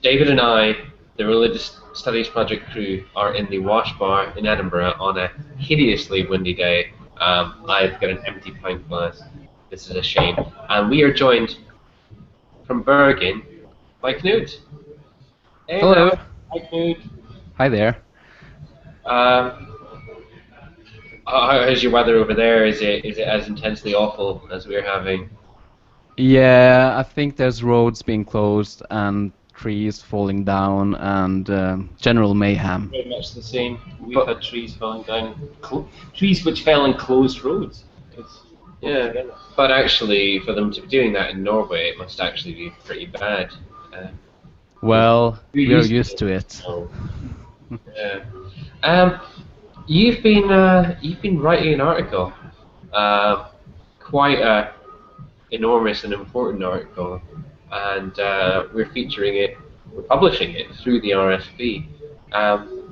David and I, the Religious Studies Project crew, are in the Wash Bar in Edinburgh on a hideously windy day. I've got an empty pint glass. This is a shame. And we are joined from Bergen by Knut. Hey Hello. now. Hi Knut. Hi there. Um, how's your weather over there? Is it as intensely awful as we're having? Yeah, I think there's roads being closed and trees falling down and general mayhem. Very much the same. We've But had trees falling down, trees which fell in closed roads. It's yeah, altogether. but actually, for them to be doing that in Norway, it must actually be pretty bad. Uh, Well, You're we're used to used it. to it. So, yeah. Um, you've been writing an article, quite a enormous and important article, and we're featuring it, we're publishing it through the RSP.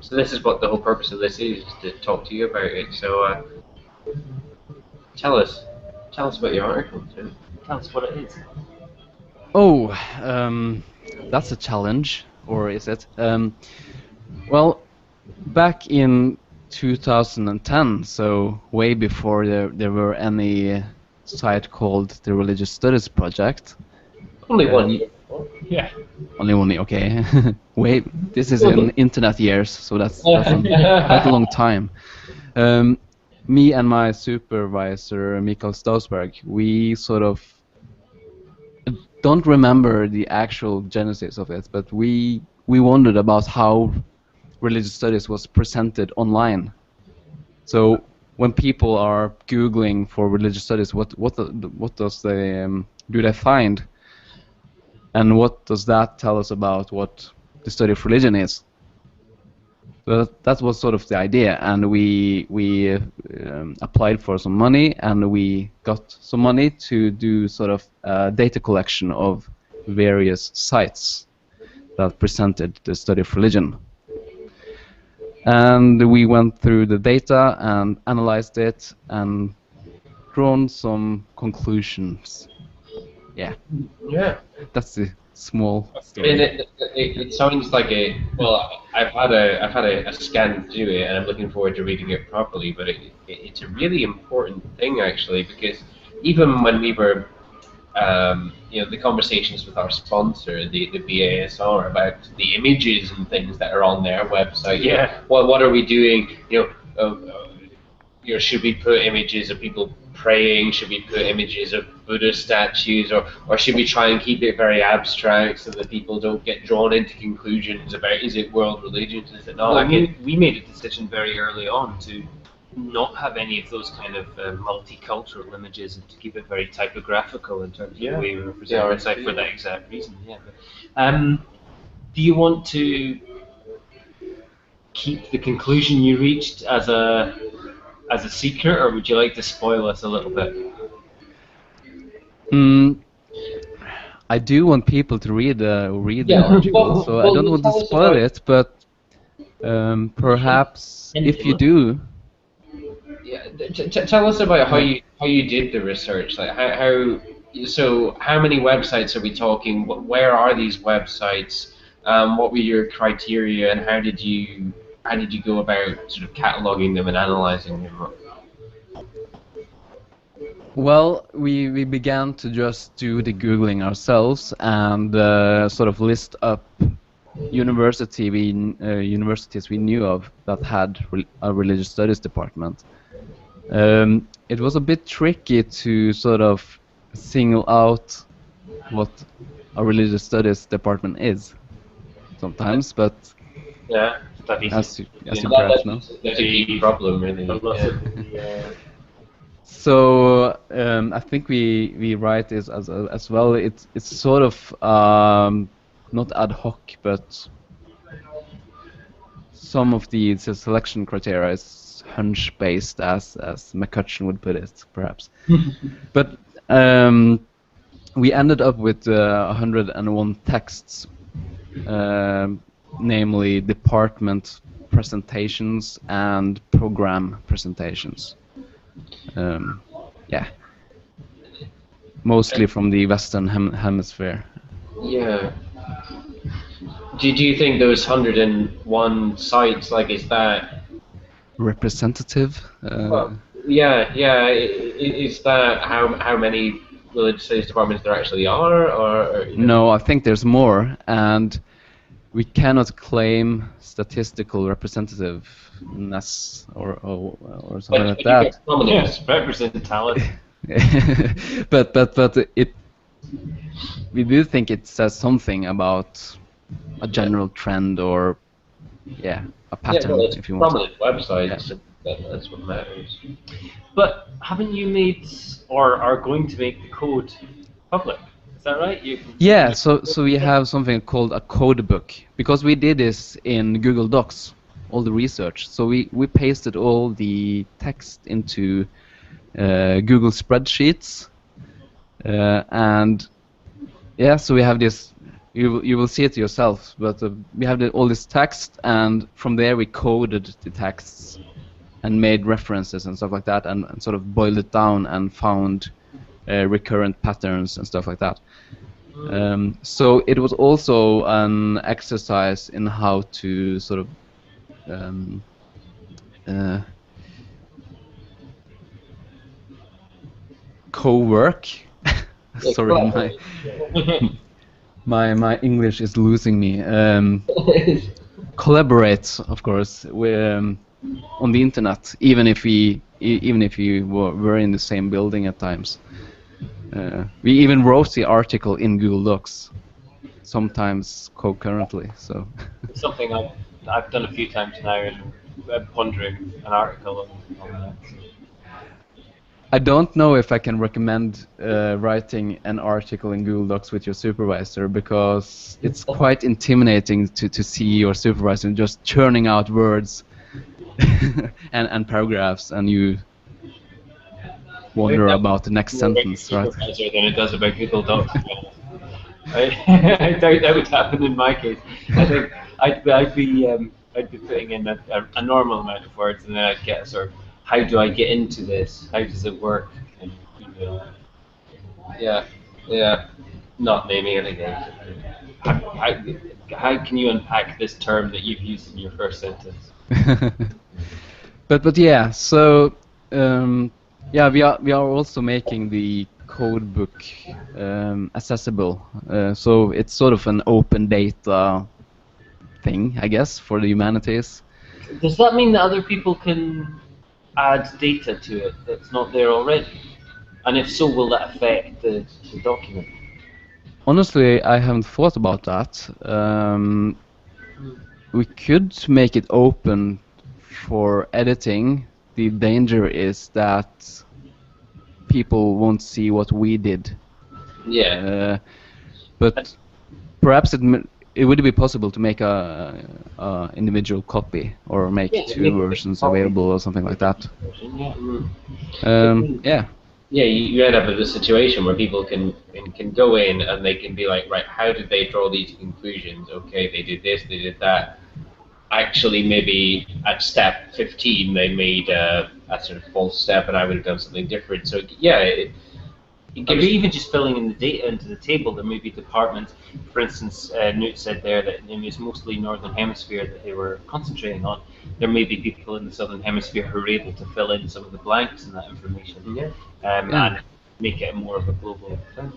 So this is what the whole purpose of this is to talk to you about it. So tell us, tell us about your article, Tim. Tell us what it is. Oh, that's a challenge, or is it? Well, back in 2010, so way before there were any site called the Religious Studies Project. Only one Um, year. Yeah. Only okay. Wait, this is in internet years, so that's quite a long time. Me and my supervisor, Mikael Stausberg, we sort of don't remember the actual genesis of it, but we wondered about how religious studies was presented online. So when people are Googling for religious studies, what does they do they find, and what does that tell us about what the study of religion is? So that was sort of the idea, and we applied for some money, and we got some money to do sort of data collection of various sites that presented the study of religion. And we went through the data and analyzed it and drawn some conclusions. Yeah, Yeah. that's the small I mean, story. it sounds like a well. I've had a scan through it, and I'm looking forward to reading it properly. But it's a really important thing actually, because even when we were, the conversations with our sponsor, the BASR, about the images and things that are on their website. Yeah. What are we doing? Should we put images of people praying? Should we put images of Buddha statues, or should we try and keep it very abstract so that people don't get drawn into conclusions about is it world religions, is it not? Well, we made a decision very early on to not have any of those kind of multicultural images and to keep it very typographical in terms of the way we represent the site for that exact reason. Yeah. But, do you want to keep the conclusion you reached as a secret, or would you like to spoil us a little bit? I do want people to read the article, so I don't want to spoil it, but perhaps if you do. Yeah, tell us about how you did the research. Like how many websites are we talking? Where are these websites? What were your criteria, and how did you go about sort of cataloging them and analyzing them? Well, we began to just do the Googling ourselves and sort of list up universities we knew of that had a religious studies department. It was a bit tricky to sort of single out what a religious studies department is sometimes, but Yeah, as you perhaps know. that's a key problem, really. So I think we write this as well. It's sort of not ad hoc, but some of the selection criteria is hunch based, as McCutcheon would put it, perhaps. But we ended up with 101 texts, namely department presentations and program presentations. Yeah, mostly from the Western Hemisphere. Yeah. do you think those 101 sites, like, is that? Representative? Well, yeah. Is that how many religious studies departments there actually are, or you know? No, I think there's more, and we cannot claim statistical representativeness or something like You that. get prominence. Yes, representality. but we do think it says something about a general trend or a pattern, well, it's if you want. prominent websites. That's what matters. But haven't you made or are going to make the code public? Is that right? Yeah, so we have something called a code book, because we did this in Google Docs, all the research. So we pasted all the text into Google spreadsheets, and yeah, so we have this. You will see it yourself, but we have all this text, and from there we coded the texts and made references and stuff like that, and sort of boiled it down and found recurrent patterns and stuff like that. So it was also an exercise in how to sort of co-work. Sorry, my English is losing me. Collaborate, of course, on the internet, even if we were in the same building at times. We even wrote the article in Google Docs, sometimes concurrently. So Something I've done a few times now, and I'm pondering an article on that. I don't know if I can recommend writing an article in Google Docs with your supervisor, because it's quite intimidating to see your supervisor just churning out words and paragraphs, and you wonder about the next sentence, right? Than it does about Google Docs. I doubt that would happen in my case. I think I'd be putting in a normal amount of words, and then I'd get a sort of, how do I get into this? How does it work? And Yeah. Not naming any names. how can you unpack this term that you've used in your first sentence? but yeah, so yeah, we are also making the code book accessible. So it's sort of an open data thing, I guess, for the humanities. Does that mean that other people can add data to it that's not there already? And if so, will that affect the document? Honestly, I haven't thought about that. We could make it open for editing. The danger is that people won't see what we did. Yeah. But perhaps it would be possible to make a individual copy, or make two versions available, or something like that. Yeah. Yeah, you end up with a situation where people can go in and they can be like, right, how did they draw these conclusions? Okay, they did this, they did that. Actually, maybe at step 15 they made a sort of false step, and I would have done something different. So yeah, Or even just filling in the data into the table. There may be departments, for instance, Newt said there that it was mostly Northern Hemisphere that they were concentrating on. There may be people in the Southern Hemisphere who are able to fill in some of the blanks in that information, and make it more of a global thing.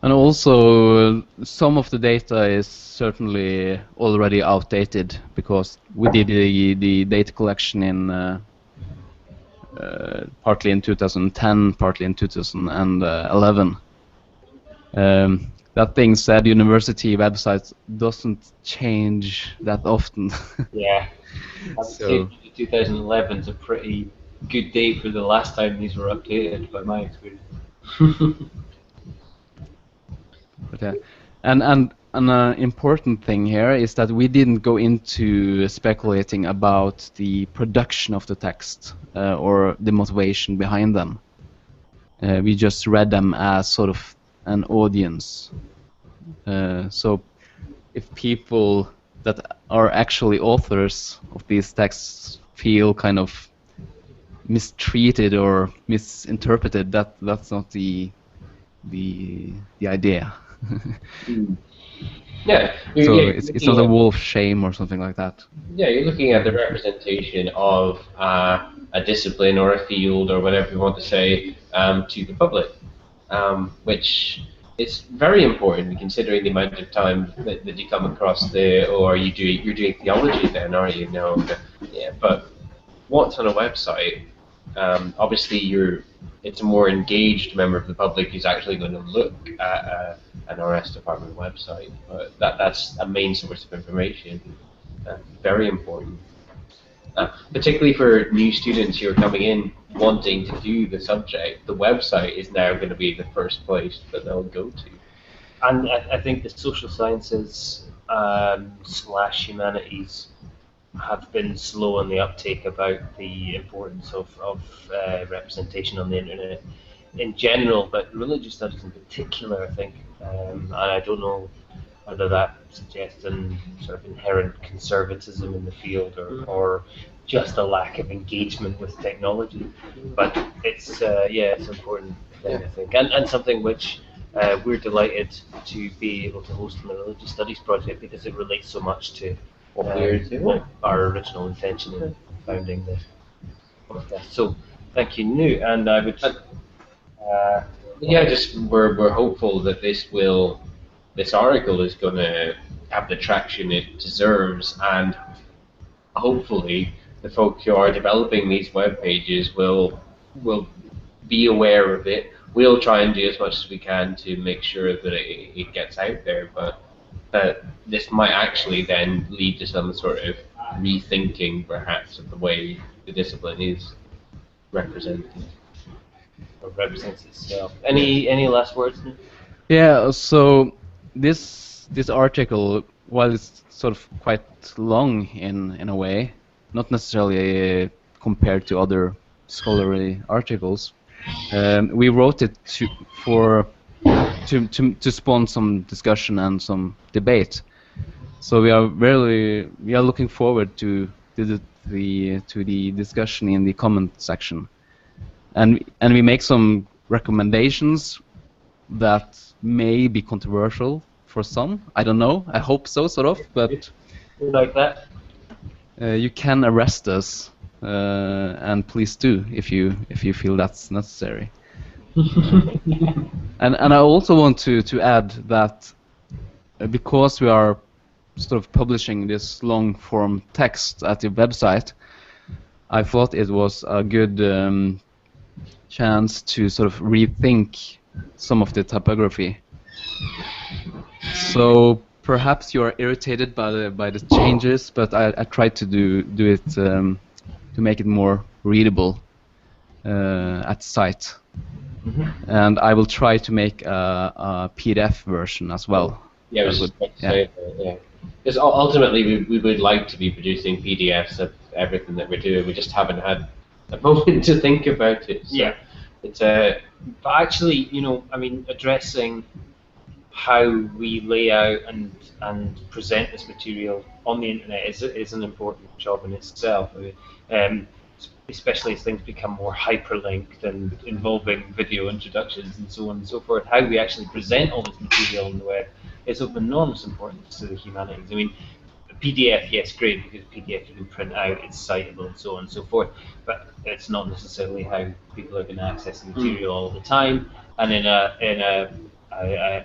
And also, some of the data is certainly already outdated, because we did the data collection in partly in 2010, partly in 2011. That being said, university websites doesn't change that often. Yeah, I would say 2011 is a pretty good date for the last time these were updated, by my experience. But, yeah. And an important thing here is that we didn't go into speculating about the production of the text or the motivation behind them. We just read them as sort of an audience. So if people that are actually authors of these texts feel kind of mistreated or misinterpreted, that's not the idea. Yeah, So you're it's looking not a at, wall of shame or something like that. yeah, you're looking at the representation of a discipline or a field or whatever you want to say to the public, which is very important considering the amount of time that you come across or you're doing theology then, are you? No, yeah, but what's on a website? Obviously, it's a more engaged member of the public who's actually going to look at an RS department website. But that's a main source of information. Very important, particularly for new students who are coming in wanting to do the subject. The website is now going to be the first place that they'll go to. And I think the social sciences slash humanities have been slow on the uptake about the importance of representation on the internet in general, but religious studies in particular, I think. And I don't know whether that suggests an sort of inherent conservatism in the field or just a lack of engagement with technology. But it's it's an important thing, I think, and something which we're delighted to be able to host in the Religious Studies project because it relates so much to what our original intention in founding the podcast. So thank you, New, and I would. Yeah, just we're hopeful that this article is going to have the traction it deserves, and hopefully the folk who are developing these web pages will be aware of it. We'll try and do as much as we can to make sure that it gets out there, but this might actually then lead to some sort of rethinking, perhaps, of the way the discipline is represented. Or represents itself. Any last words? Yeah. So this article, while it's sort of quite long in a way, not necessarily compared to other scholarly articles, we wrote it to spawn some discussion and some debate. So we are looking forward to the discussion in the comment section, and we make some recommendations that may be controversial for some. I don't know. I hope so, sort of. But like that. You can arrest us, and please do if you feel that's necessary. and I also want to add that because we are sort of publishing this long form text at the website, I thought it was a good chance to sort of rethink some of the typography. So perhaps you are irritated by the changes, but I tried to do it to make it more readable at site. And I will try to make a PDF version as well. Yeah, I was just about to say that, yeah. Because ultimately we would like to be producing PDFs of everything that we're doing. We just haven't had a moment to think about it. So yeah. It's a. But actually, I mean, addressing how we lay out and present this material on the internet is an important job in itself. Especially as things become more hyperlinked and involving video introductions and so on and so forth, how we actually present all this material on the web is of enormous importance to the humanities. I mean, PDF, yes, great, because PDF you can print out, it's citable and so on and so forth, but it's not necessarily how people are going to access the material all the time. And in an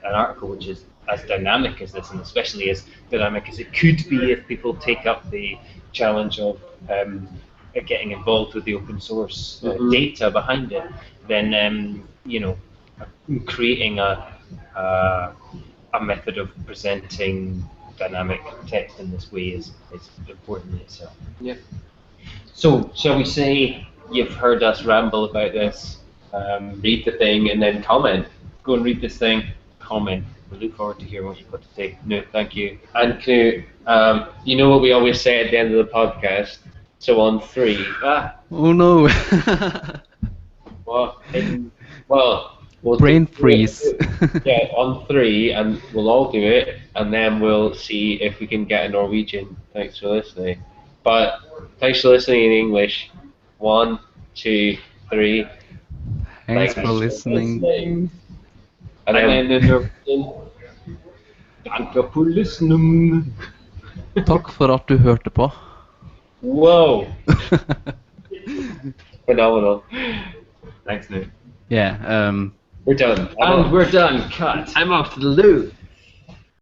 article which is as dynamic as this, and especially as dynamic as it could be if people take up the challenge of getting involved with the open source data behind it, then creating a method of presenting dynamic text in this way is important in itself. Yeah. So, shall we say you've heard us ramble about this? Read the thing and then comment. Go and read this thing, comment. We look forward to hearing what you've got to say. No, thank you. And Knut, you know what we always say at the end of the podcast? So on 3. Oh no. We'll Brain freeze. Yeah, on 3, and we'll all do it, and then we'll see if we can get a Norwegian. Thanks for listening. But thanks for listening in English. 1, 2, 3. Thanks for listening. And then the Norwegian. Dankapulisnum. Takk for at du hørte på. Whoa. Phenomenal. Thanks, Nick. Yeah. We're done. And we're done. Cut. I'm off to the loo.